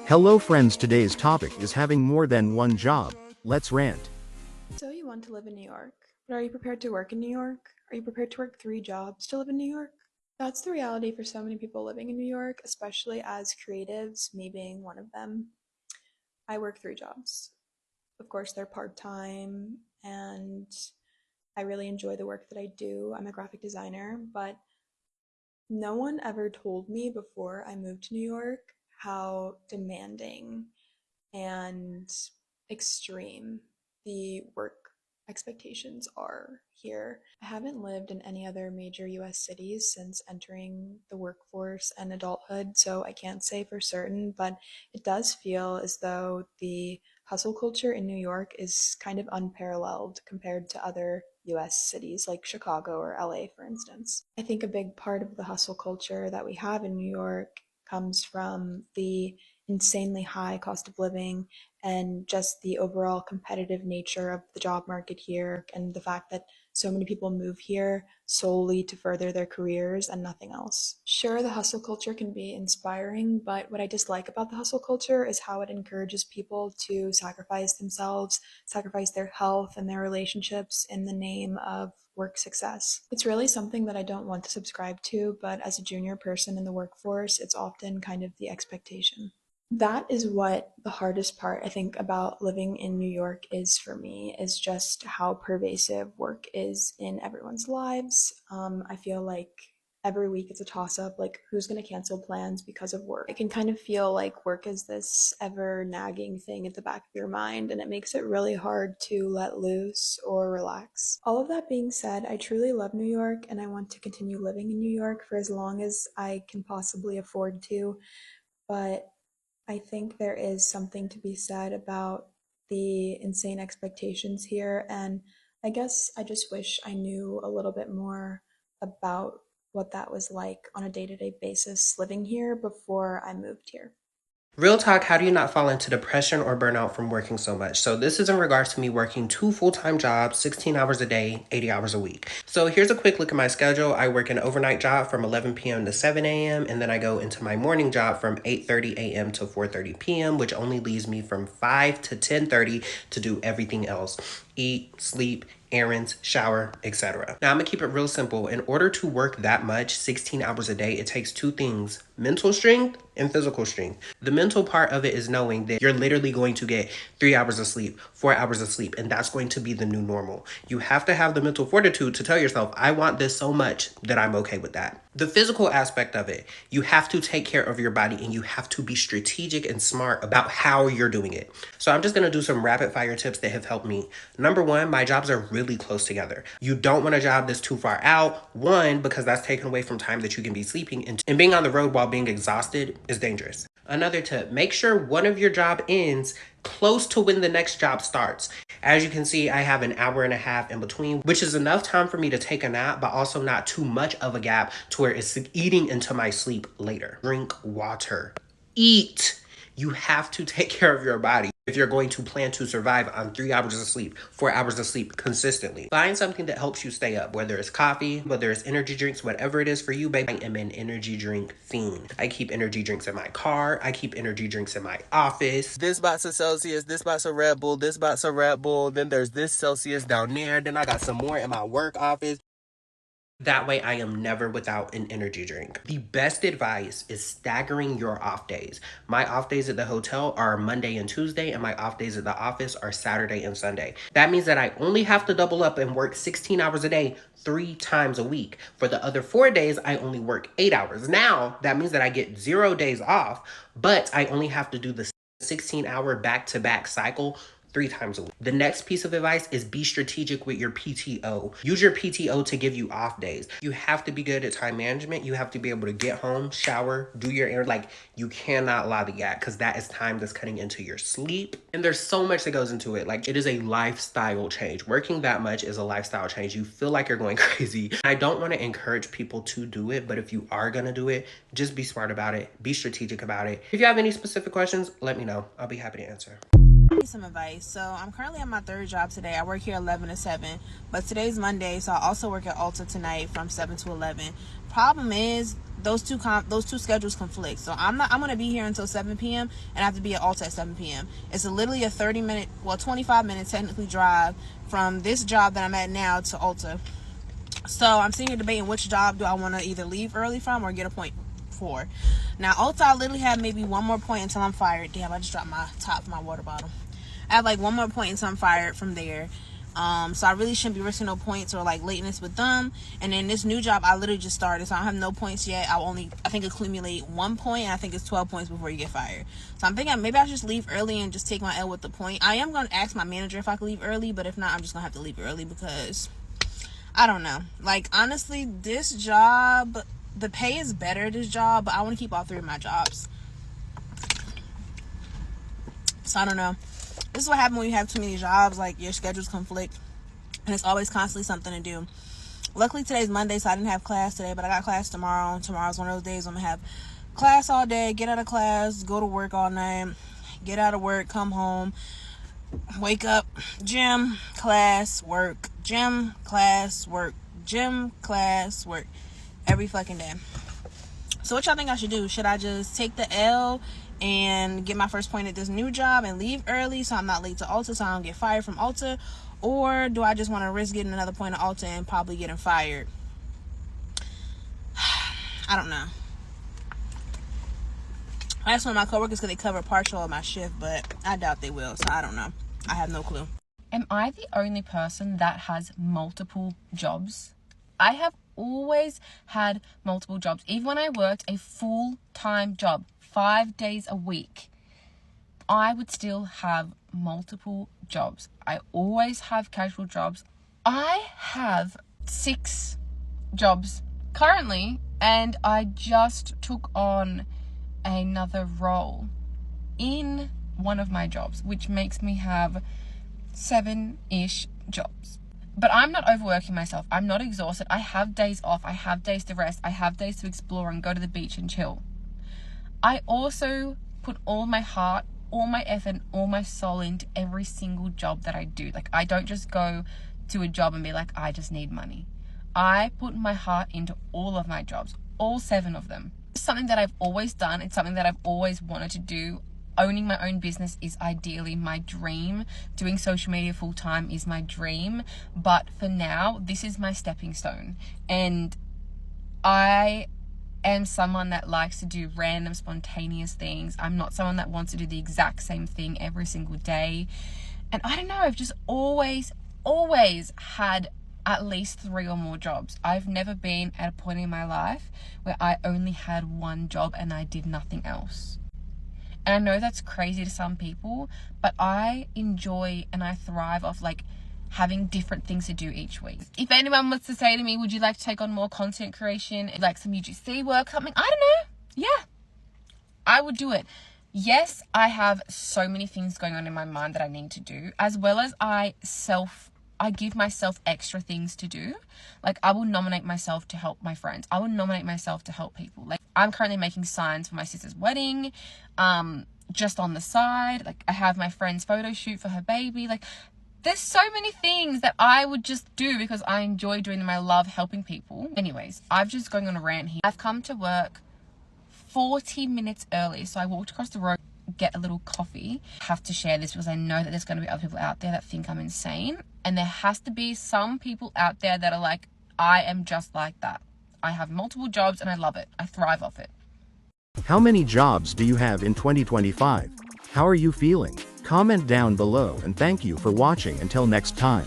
Hello friends, today's topic is having more than one job. Let's rant. So you want to live in New York, but are you prepared to work in New York? Are you prepared to work 3 jobs to live in New York? That's the reality for so many people living in New York, especially as creatives, me being one of them. I work 3 jobs. Of course, they're part time, and I really enjoy the work that I do. I'm a graphic designer, but no one ever told me before I moved to New York how demanding and extreme the work expectations are here. I haven't lived in any other major US cities since entering the workforce and adulthood, so I can't say for certain, but it does feel as though the hustle culture in New York is kind of unparalleled compared to other US cities like Chicago or LA, for instance. I think a big part of the hustle culture that we have in New York comes from the insanely high cost of living and just the overall competitive nature of the job market here and the fact that so many people move here solely to further their careers and nothing else. Sure, the hustle culture can be inspiring, but what I dislike about the hustle culture is how it encourages people to sacrifice themselves, sacrifice their health and their relationships in the name of work success. It's really something that I don't want to subscribe to, but as a junior person in the workforce, it's often kind of the expectation. That is what the hardest part I think about living in New York is for me, is just how pervasive work is in everyone's lives. I feel like every week it's a toss up, like who's going to cancel plans because of work. It can kind of feel like work is this ever nagging thing at the back of your mind, and it makes it really hard to let loose or relax. All of that being said, I truly love New York and I want to continue living in New York for as long as I can possibly afford to. But I think there is something to be said about the insane expectations here, and I guess I just wish I knew a little bit more about what that was like on a day to day basis living here before I moved here. Real talk, how do you not fall into depression or burnout from working so much? So this is in regards to me working 2 full-time jobs, 16 hours a day, 80 hours a week. So here's a quick look at my schedule. I work an overnight job from 11 p.m. to 7 a.m. and then I go into my morning job from 8:30 a.m. to 4:30 p.m., which only leaves me from 5 to 10:30 to do everything else. Eat, sleep, errands, shower, etc. Now I'm gonna keep it real simple. In order to work that much, 16 hours a day, it takes two things: mental strength and physical strength. The mental part of it is knowing that you're literally going to get 3 hours of sleep, 4 hours of sleep, and that's going to be the new normal. You have to have the mental fortitude to tell yourself, I want this so much that I'm okay with that. The physical aspect of it, you have to take care of your body and you have to be strategic and smart about how you're doing it. So I'm just gonna do some rapid fire tips that have helped me. Number one, my jobs are really close together. You don't want a job that's too far out. One, because that's taken away from time that you can be sleeping, and being on the road while being exhausted is dangerous. Another tip, make sure one of your job ends close to when the next job starts. As you can see, I have an hour and a half in between, which is enough time for me to take a nap, but also not too much of a gap to where it's eating into my sleep later. Drink water. Eat. You have to take care of your body if you're going to plan to survive on 3 hours of sleep, 4 hours of sleep consistently. Find something that helps you stay up, whether it's coffee, whether it's energy drinks, whatever it is for you, baby. I am an energy drink fiend. I keep energy drinks in my car. I keep energy drinks in my office. This box of Celsius, this box of Red Bull, this box of Red Bull. Then there's this Celsius down there. Then I got some more in my work office. That way, I am never without an energy drink. The best advice is staggering your off days. My off days at the hotel are Monday and Tuesday, and my off days at the office are Saturday and Sunday. That means that I only have to double up and work 16 hours a day 3 times a week. For the other 4 days, I only work 8 hours. Now, that means that I get 0 days off, but I only have to do the 16-hour back-to-back cycle 3 times a week. The next piece of advice is be strategic with your PTO. Use your PTO to give you off days. You have to be good at time management. You have to be able to get home, shower, do your errand. Like, you cannot lollygag because that is time that's cutting into your sleep. And there's so much that goes into it. Like, it is a lifestyle change. Working that much is a lifestyle change. You feel like you're going crazy. I don't want to encourage people to do it, but if you are going to do it, just be smart about it. Be strategic about it. If you have any specific questions, let me know. I'll be happy to answer. Some advice. So I'm currently at my third job today. I work here 11 to 7, but today's Monday, so I also work at Ulta tonight from 7 to 11. Problem is those two schedules conflict. So I'm going to be here until 7 p.m. and I have to be at Ulta at 7 p.m. It's literally a 25-minute technically drive from this job that I'm at now to Ulta. So I'm sitting here debating which job do I want to either leave early from or get a point for. Now Ulta, I literally have maybe one more point until I'm fired. Damn, I just dropped my top of my water bottle. I have like one more point until I'm fired from there. So I really shouldn't be risking no points or like lateness with them. And then this new job, I literally just started, so I don't have no points yet. I think accumulate 1 point, and I think it's 12 points before you get fired. So I'm thinking maybe I should just leave early and just take my L with the point. I am going to ask my manager if I can leave early, but if not, I'm just going to have to leave early because I don't know. Like, honestly, this job, the pay is better, this job, but I want to keep all three of my jobs. So I don't know. This is what happens when you have too many jobs. Like, your schedules conflict, and it's always constantly something to do. Luckily, today's Monday, so I didn't have class today, but I got class tomorrow. Tomorrow's one of those days I'm going to have class all day, get out of class, go to work all night, get out of work, come home, wake up, gym, class, work, gym, class, work, gym, class, work, every fucking day. So what y'all think I should do? Should I just take the L and get my first point at this new job and leave early so I'm not late to Ulta, so I don't get fired from Ulta? Or do I just want to risk getting another point at Ulta and probably getting fired? I don't know. I asked one of my coworkers because they cover partial of my shift, but I doubt they will, so I don't know. I have no clue. Am I the only person that has multiple jobs? I have always had multiple jobs. Even when I worked a full-time job, 5 days a week, I would still have multiple jobs. I always have casual jobs. I have 6 jobs currently, and I just took on another role in one of my jobs, which makes me have 7-ish jobs. But I'm not overworking myself. I'm not exhausted. I have days off. I have days to rest. I have days to explore and go to the beach and chill. I also put all my heart, all my effort, all my soul into every single job that I do. Like, I don't just go to a job and be like, I just need money. I put my heart into all of my jobs, all 7 of them. It's something that I've always done. It's something that I've always wanted to do. Owning my own business is ideally my dream. Doing social media full time is my dream. But for now, this is my stepping stone. And I am someone that likes to do random, spontaneous things. I'm not someone that wants to do the exact same thing every single day. And I don't know, I've just always had at least 3 or more jobs. I've never been at a point in my life where I only had one job and I did nothing else. And I know that's crazy to some people, but I enjoy and I thrive off like having different things to do each week. If anyone was to say to me, would you like to take on more content creation, like some UGC work, something, I don't know. Yeah, I would do it. Yes, I have so many things going on in my mind that I need to do, as well as I give myself extra things to do. Like, I will nominate myself to help my friends. I will nominate myself to help people. Like, I'm currently making signs for my sister's wedding, just on the side. Like, I have my friend's photo shoot for her baby. Like, there's so many things that I would just do because I enjoy doing them. I love helping people. Anyways, I've just going on a rant here. I've come to work 40 minutes early. So I walked across the road, get a little coffee. I have to share this because I know that there's going to be other people out there that think I'm insane. And there has to be some people out there that are like, I am just like that. I have multiple jobs and I love it. I thrive off it. How many jobs do you have in 2025? How are you feeling? Comment down below and thank you for watching until next time.